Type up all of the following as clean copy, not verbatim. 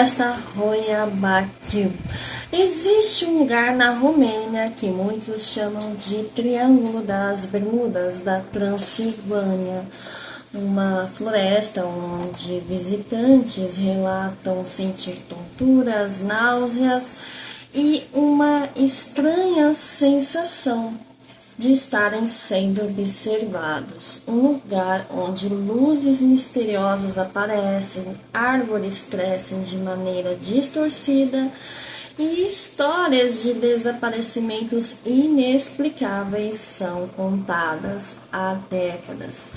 Floresta Hoia Baciu. Existe um lugar na Romênia que muitos chamam de Triângulo das Bermudas da Transilvânia. Uma floresta onde visitantes relatam sentir tonturas, náuseas e uma estranha sensação de estarem sendo observados. Um lugar onde luzes misteriosas aparecem, árvores crescem de maneira distorcida e histórias de desaparecimentos inexplicáveis são contadas há décadas.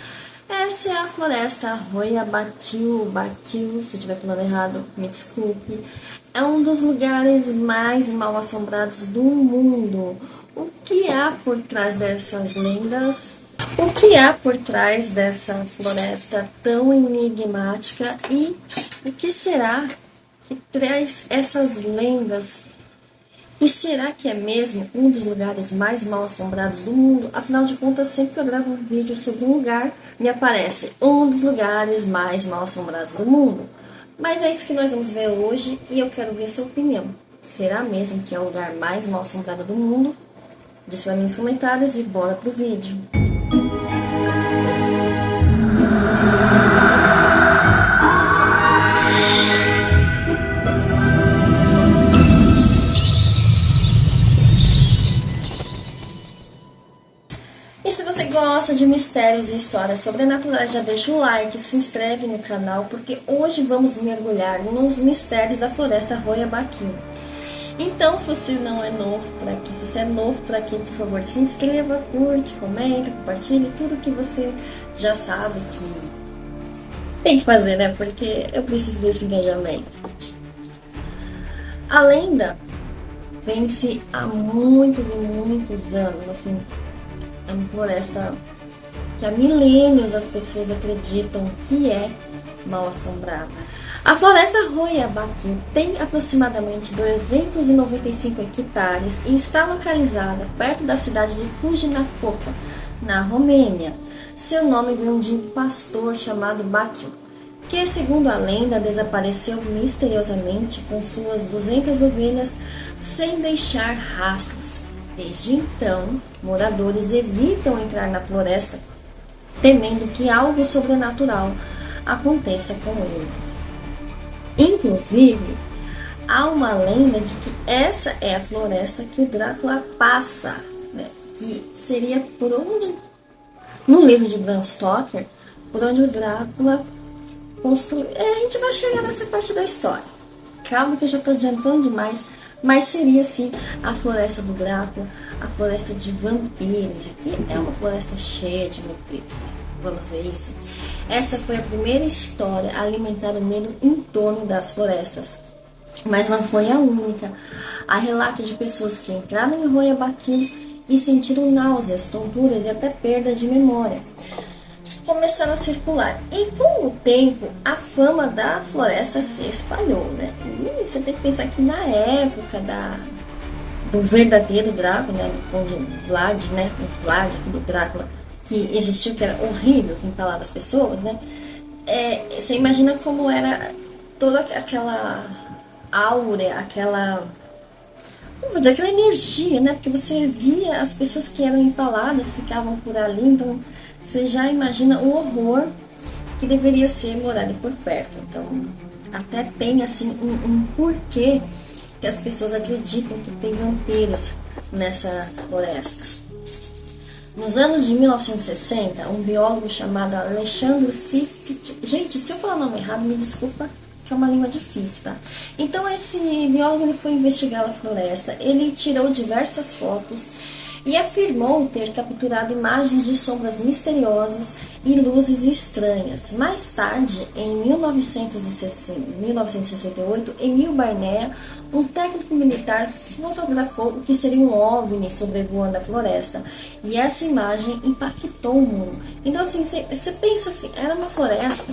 Essa é a floresta Hoia Baciu, se eu estiver falando errado, me desculpe. É um dos lugares mais mal assombrados do mundo. O que há por trás dessas lendas? O que há por trás dessa floresta tão enigmática? E o que será que traz essas lendas? E será que é mesmo um dos lugares mais mal assombrados do mundo? Afinal de contas, sempre que eu gravo um vídeo sobre um lugar, me aparece um dos lugares mais mal assombrados do mundo. Mas é isso que nós vamos ver hoje e eu quero ver sua opinião. Será mesmo que é o lugar mais mal assombrado do mundo? Deixe para mim nos comentários e bora pro vídeo. E se você gosta de mistérios e histórias sobrenaturais, já deixa o like, se inscreve no canal, porque hoje vamos mergulhar nos mistérios da floresta Hoia Baciu. Então, se você não é novo por aqui, se você é novo por aqui, por favor, se inscreva, curte, comenta, compartilhe, tudo que você já sabe que tem que fazer, né? Porque eu preciso desse engajamento. A lenda vem-se há muitos e muitos anos, assim, é uma floresta que há milênios as pessoas acreditam que é mal assombrada. A floresta Hoia Baciu tem aproximadamente 295 hectares e está localizada perto da cidade de Cluj-Napoca, na Romênia. Seu nome vem de um pastor chamado Baciu, que, segundo a lenda, desapareceu misteriosamente com suas 200 ovelhas sem deixar rastros. Desde então, moradores evitam entrar na floresta, temendo que algo sobrenatural aconteça com eles. Inclusive, há uma lenda de que essa é a floresta que o Drácula passa, né? Que seria por onde, no livro de Bram Stoker, por onde o Drácula construiu. A gente vai chegar nessa parte da história. Calma que eu já estou adiantando demais, mas seria sim a floresta do Drácula, a floresta de vampiros. Aqui é uma floresta cheia de vampiros. Vamos ver isso? Essa foi a primeira história a alimentar o medo em torno das florestas. Mas não foi a única. Há relatos de pessoas que entraram em Hoia Baciu e sentiram náuseas, tonturas e até perda de memória. Começaram a circular. E com o tempo, a fama da floresta se espalhou, né? E você tem que pensar que na época do verdadeiro Drácula, né? Do Conde Vlad, né? O Vlad, filho do Drácula, que existiu, que era horrível, que empalava as pessoas, né? Você imagina como era toda aquela áurea, aquela energia, né? Porque você via as pessoas que eram empaladas, ficavam por ali, então você já imagina o horror que deveria ser morar ali por perto. Então, até tem assim um porquê que as pessoas acreditam que tem vampiros nessa floresta. Nos anos de 1960, um biólogo chamado Alexandre Sifit... Gente, se eu falar o nome errado, me desculpa, que é uma língua difícil, tá? Então, esse biólogo ele foi investigar a floresta, ele tirou diversas fotos e afirmou ter capturado imagens de sombras misteriosas e luzes estranhas. Mais tarde, em 1968, Emil Barnea, um técnico militar, fotografou o que seria um OVNI sobrevoando a floresta. E essa imagem impactou o mundo. Então, assim, você pensa assim, era uma floresta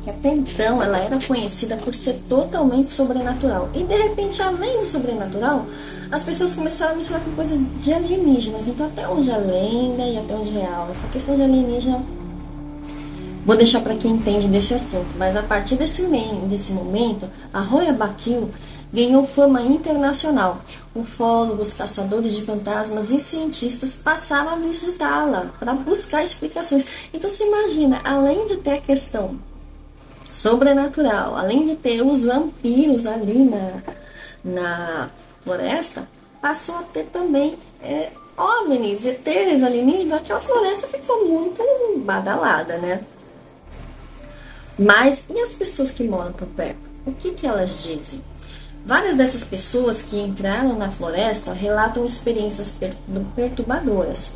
que até então ela era conhecida por ser totalmente sobrenatural. E, de repente, além do sobrenatural, as pessoas começaram a misturar com coisas de alienígenas. Então, até onde é lenda e até onde é real. Essa questão de alienígena Vou deixar para quem entende desse assunto, mas a partir desse momento, a Roya Bakil ganhou fama internacional. Ufólogos, caçadores de fantasmas e cientistas passaram a visitá-la para buscar explicações. Então você imagina, além de ter a questão sobrenatural, além de ter os vampiros ali na floresta, passou a ter também OVNIs, ETs, alienígenas. Aquela floresta ficou muito badalada, né? Mas e as pessoas que moram por perto? O que elas dizem? Várias dessas pessoas que entraram na floresta relatam experiências perturbadoras.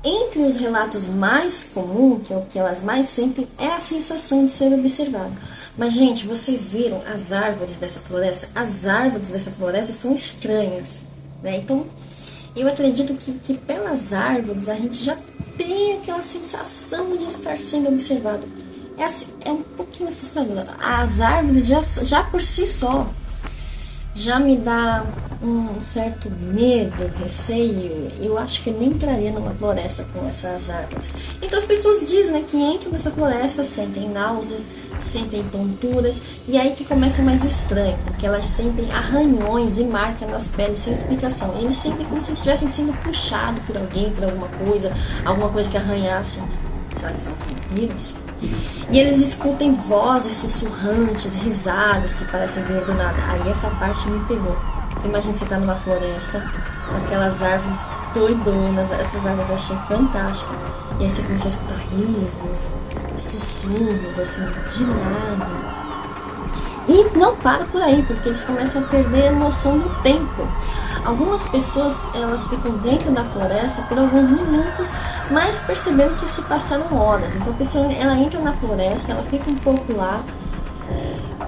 Entre os relatos mais comuns, que é o que elas mais sentem, é a sensação de ser observado. Mas, gente, vocês viram as árvores dessa floresta? As árvores dessa floresta são estranhas, né? Então, eu acredito que pelas árvores a gente já tem aquela sensação de estar sendo observado. É, assim, é um pouquinho assustador. As árvores já por si só já me dá um certo medo, receio. Eu acho que eu nem entraria numa floresta com essas árvores. Então as pessoas dizem, né, que entram nessa floresta, sentem náuseas, sentem tonturas, e aí que começa o mais estranho, porque elas sentem arranhões e marcas nas peles sem explicação. Eles sentem como se estivessem sendo puxados por alguém, por alguma coisa que arranhasse. Sabe, são vampiros. E eles escutam vozes sussurrantes, risadas que parecem vir do nada. Aí essa parte me pegou. Você imagina você tá numa floresta, aquelas árvores doidonas, essas árvores eu achei fantásticas. E aí você começa a escutar risos, sussurros, assim, de nada. E não para por aí, porque eles começam a perder a noção do tempo. Algumas pessoas, elas ficam dentro da floresta por alguns minutos, mas percebendo que se passaram horas. Então a pessoa, ela entra na floresta, ela fica um pouco lá,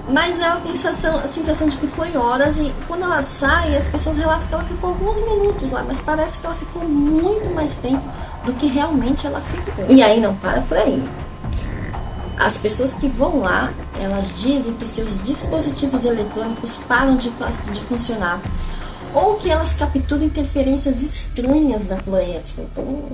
mas ela tem a sensação de que foi horas, e quando ela sai, as pessoas relatam que ela ficou alguns minutos lá, mas parece que ela ficou muito mais tempo do que realmente ela ficou. E aí não para por aí. As pessoas que vão lá, elas dizem que seus dispositivos eletrônicos param de funcionar, ou que elas capturam interferências estranhas da floresta. Então,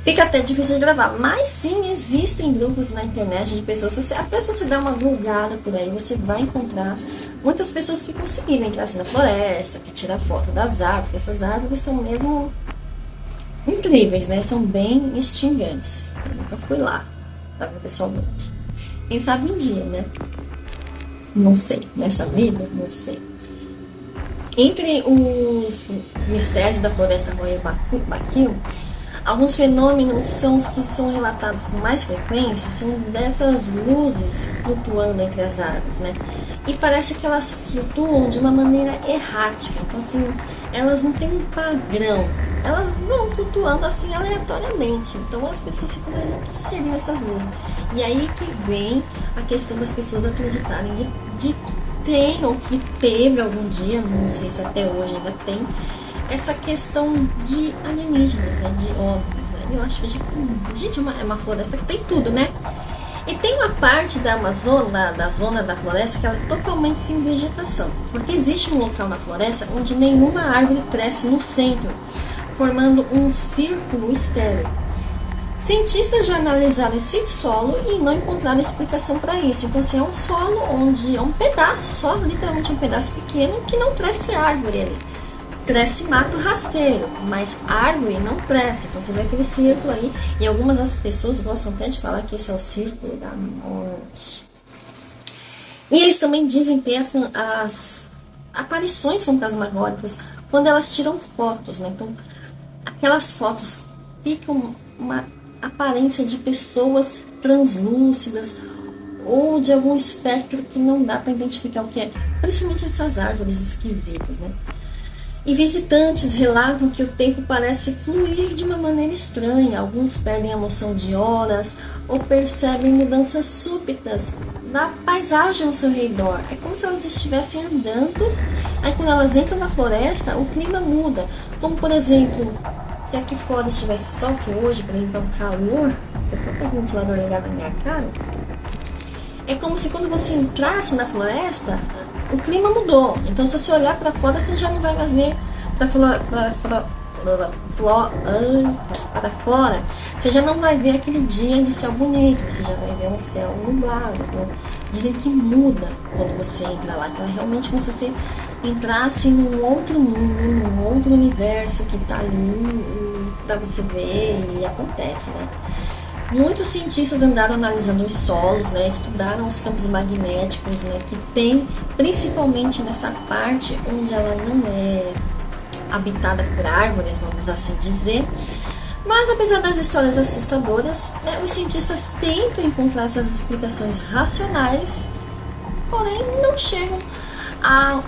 fica até difícil de gravar, mas sim, existem grupos na internet de pessoas, até se você der uma vulgada por aí, você vai encontrar muitas pessoas que conseguiram entrar assim na floresta, que tiram foto das árvores, porque essas árvores são mesmo incríveis, né? São bem instigantes. Eu nunca fui lá, tá, pessoalmente. Quem sabe um dia, né? Não sei, nessa vida, não sei. Entre os mistérios da floresta Roya Bakil, alguns fenômenos são os que são relatados com mais frequência, são dessas luzes flutuando entre as árvores, né? E parece que elas flutuam de uma maneira errática, então assim, elas não têm um padrão, elas vão flutuando assim aleatoriamente. Então as pessoas ficam pensando, o que seriam essas luzes? E aí que vem a questão das pessoas acreditarem de tem ou que teve algum dia, não sei se até hoje ainda tem, essa questão de alienígenas, né, de OVNIs. Eu acho que gente, é uma floresta que tem tudo, né? E tem uma parte da Amazônia, da zona da floresta, que ela é totalmente sem vegetação, porque existe um local na floresta onde nenhuma árvore cresce no centro, formando um círculo estéril. Cientistas já analisaram esse solo e não encontraram explicação para isso. Então, assim, é um solo onde é um pedaço, só literalmente um pedaço pequeno, que não cresce árvore ali. Cresce mato rasteiro, mas árvore não cresce. Então, você vê aquele círculo aí. E algumas das pessoas gostam até de falar que esse é o círculo da morte. E eles também dizem ter as aparições fantasmagóricas quando elas tiram fotos, né? Então, aquelas fotos ficam uma aparência de pessoas translúcidas ou de algum espectro que não dá para identificar o que é, principalmente essas árvores esquisitas, né? E visitantes relatam que o tempo parece fluir de uma maneira estranha. Alguns perdem a noção de horas ou percebem mudanças súbitas na paisagem ao seu redor. É como se elas estivessem andando, aí quando elas entram na floresta, o clima muda. Como, por exemplo, se aqui fora estivesse sol, que hoje, por exemplo, é um calor, eu tô com o ventilador ligado na minha cara, é como se quando você entrasse na floresta, o clima mudou. Então, se você olhar para fora, você já não vai mais ver para fora, você já não vai ver aquele dia de céu bonito, você já vai ver um céu nublado. Então, dizem que muda quando você entra lá. Então é realmente como se você entrasse num outro mundo, num outro universo que tá ali para você ver e acontece, né? Muitos cientistas andaram analisando os solos, né, estudaram os campos magnéticos, né, que tem principalmente nessa parte onde ela não é habitada por árvores, vamos assim dizer. Mas apesar das histórias assustadoras, né, os cientistas tentam encontrar essas explicações racionais, porém não chegam a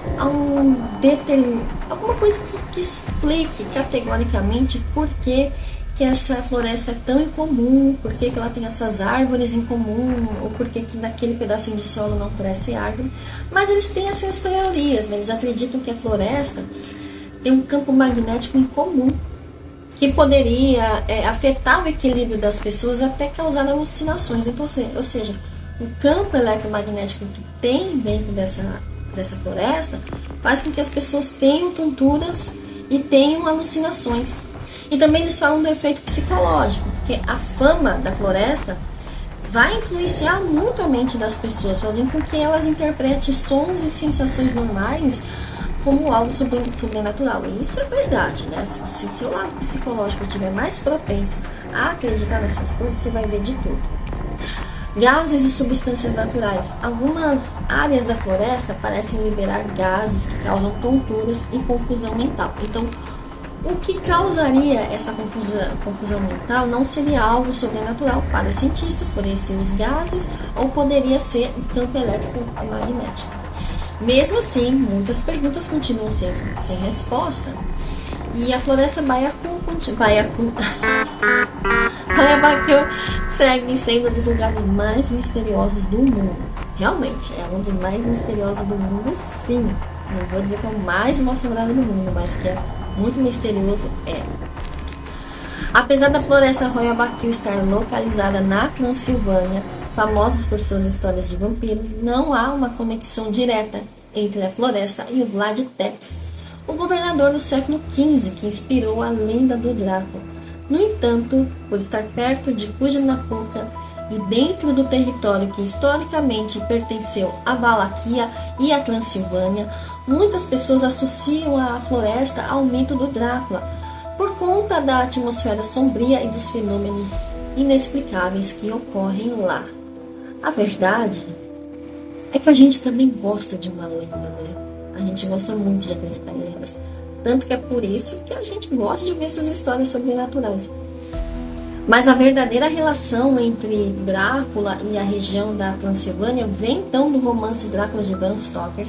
alguma coisa que explique categoricamente por que essa floresta é tão incomum, por que ela tem essas árvores em comum, ou por que naquele pedacinho de solo não cresce árvore. Mas eles têm as suas teorias, né? Eles acreditam que a floresta tem um campo magnético em comum, que poderia afetar o equilíbrio das pessoas até causar alucinações. Então, ou seja, o campo eletromagnético que tem dentro dessa floresta faz com que as pessoas tenham tonturas e tenham alucinações. E também eles falam do efeito psicológico, porque a fama da floresta vai influenciar muito a mente das pessoas, fazendo com que elas interpretem sons e sensações normais como algo sobrenatural. E isso é verdade, né? Se o seu lado psicológico estiver mais propenso a acreditar nessas coisas, você vai ver de tudo. Gases e substâncias naturais. Algumas áreas da floresta parecem liberar gases que causam tonturas e confusão mental. Então, o que causaria essa confusão mental não seria algo sobrenatural para os cientistas, poderia ser os gases ou poderia ser o campo elétrico magnético. Mesmo assim, muitas perguntas continuam sem resposta. E a floresta Baiacu segue sendo um dos lugares mais misteriosos do mundo. Realmente, é um dos mais misteriosos do mundo, sim. Não vou dizer que é o mais mal-assombrado do mundo, mas que é muito misterioso, é. Apesar da floresta Royal Baquio estar localizada na Transilvânia, famosos por suas histórias de vampiros, não há uma conexão direta entre a floresta e o Vlad Tepes, o governador do século XV que inspirou a lenda do Drácula. No entanto, por estar perto de Cuja-Napoca e dentro do território que historicamente pertenceu à Valaquia e à Transilvânia, muitas pessoas associam a floresta ao mito do Drácula, por conta da atmosfera sombria e dos fenômenos inexplicáveis que ocorrem lá. A verdade é que a gente também gosta de uma lenda, né? A gente gosta muito de acreditar em lendas. Tanto que é por isso que a gente gosta de ver essas histórias sobrenaturais. Mas a verdadeira relação entre Drácula e a região da Transilvânia vem então do romance Drácula de Bram Stoker,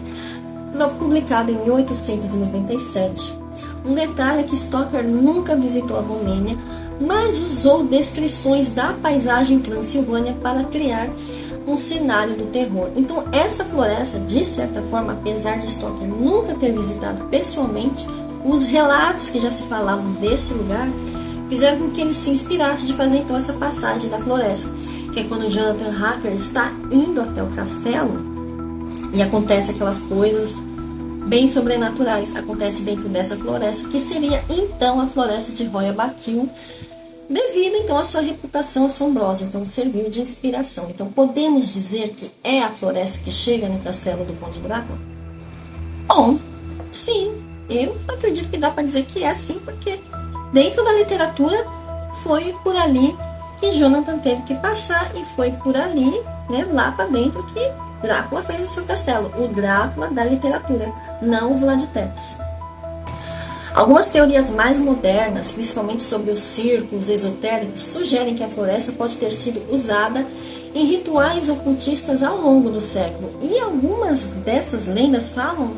publicado em 1897. Um detalhe é que Stoker nunca visitou a Romênia, mas usou descrições da paisagem transilvânia para criar um cenário do terror. Então essa floresta, de certa forma, apesar de Stoker nunca ter visitado pessoalmente, os relatos que já se falavam desse lugar fizeram com que ele se inspirasse de fazer então essa passagem da floresta, que é quando Jonathan Harker está indo até o castelo e acontece aquelas coisas bem sobrenaturais, acontece dentro dessa floresta, que seria então a floresta de Royal Baquio, devido então à sua reputação assombrosa. Então serviu de inspiração. Então podemos dizer que é a floresta que chega no castelo do Conde Drácula? Bom, sim, eu acredito que dá para dizer que é sim, porque dentro da literatura foi por ali que Jonathan teve que passar e foi por ali, né, lá para dentro que Drácula fez o seu castelo. O Drácula da literatura, não o Vlad Tepes. Algumas teorias mais modernas, principalmente sobre os círculos esotéricos, sugerem que a floresta pode ter sido usada em rituais ocultistas ao longo do século. E algumas dessas lendas falam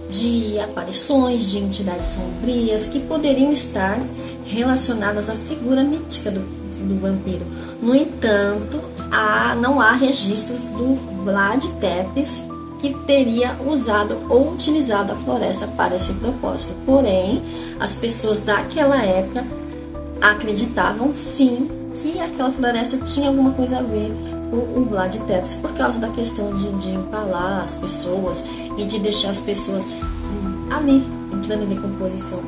de aparições de entidades sombrias que poderiam estar relacionadas à figura mítica do vampiro. No entanto, não há registros do Vlad Tepes que teria usado ou utilizado a floresta para esse propósito. Porém, as pessoas daquela época acreditavam sim que aquela floresta tinha alguma coisa a ver com o Vlad Tepes, por causa da questão de empalar as pessoas e de deixar as pessoas ali, entrando em decomposição.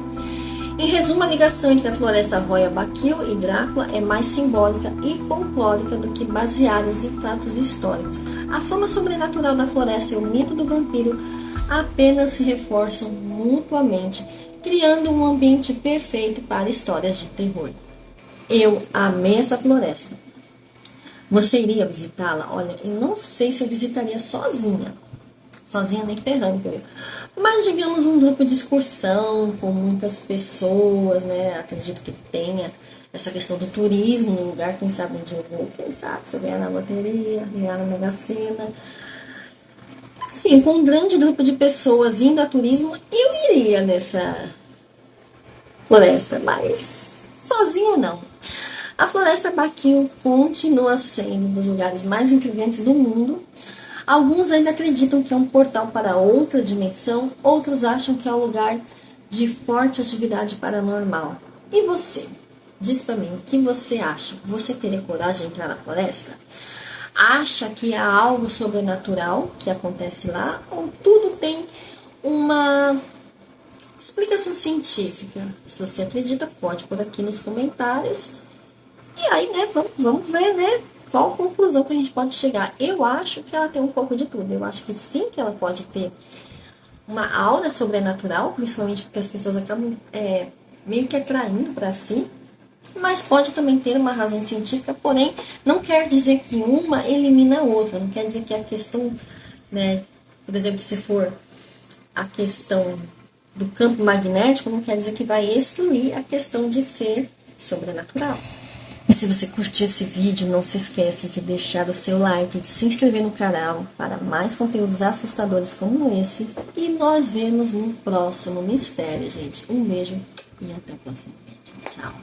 Em resumo, a ligação entre a floresta Roya Baquil e Drácula é mais simbólica e folclórica do que baseadas em fatos históricos. A fama sobrenatural da floresta e o mito do vampiro apenas se reforçam mutuamente, criando um ambiente perfeito para histórias de terror. Eu amei essa floresta. Você iria visitá-la? Olha, eu não sei se eu visitaria sozinha. Sozinha nem ferrando. Mas digamos um grupo de excursão com muitas pessoas, né? Acredito que tenha essa questão do turismo no lugar, quem sabe onde eu vou, quem sabe se eu ganhar na loteria, ganhar na Mega Sena. Assim, com um grande grupo de pessoas indo a turismo, eu iria nessa floresta, mas sozinha não. A floresta Baquil continua sendo um dos lugares mais intrigantes do mundo. Alguns ainda acreditam que é um portal para outra dimensão, outros acham que é um lugar de forte atividade paranormal. E você? Diz pra mim, o que você acha? Você teria coragem de entrar na floresta? Acha que há algo sobrenatural que acontece lá? Ou tudo tem uma explicação científica? Se você acredita, pode pôr aqui nos comentários. E aí, né, vamos ver, né? Qual a conclusão que a gente pode chegar? Eu acho que ela tem um pouco de tudo. Eu acho que sim, que ela pode ter uma aura sobrenatural, principalmente porque as pessoas acabam meio que atraindo para si. Mas pode também ter uma razão científica, porém, não quer dizer que uma elimina a outra. Não quer dizer que a questão, né, por exemplo, se for a questão do campo magnético, não quer dizer que vai excluir a questão de ser sobrenatural. E se você curtiu esse vídeo, não se esqueça de deixar o seu like, de se inscrever no canal para mais conteúdos assustadores como esse. E nós vemos no próximo mistério, gente. Um beijo e até o próximo vídeo. Tchau.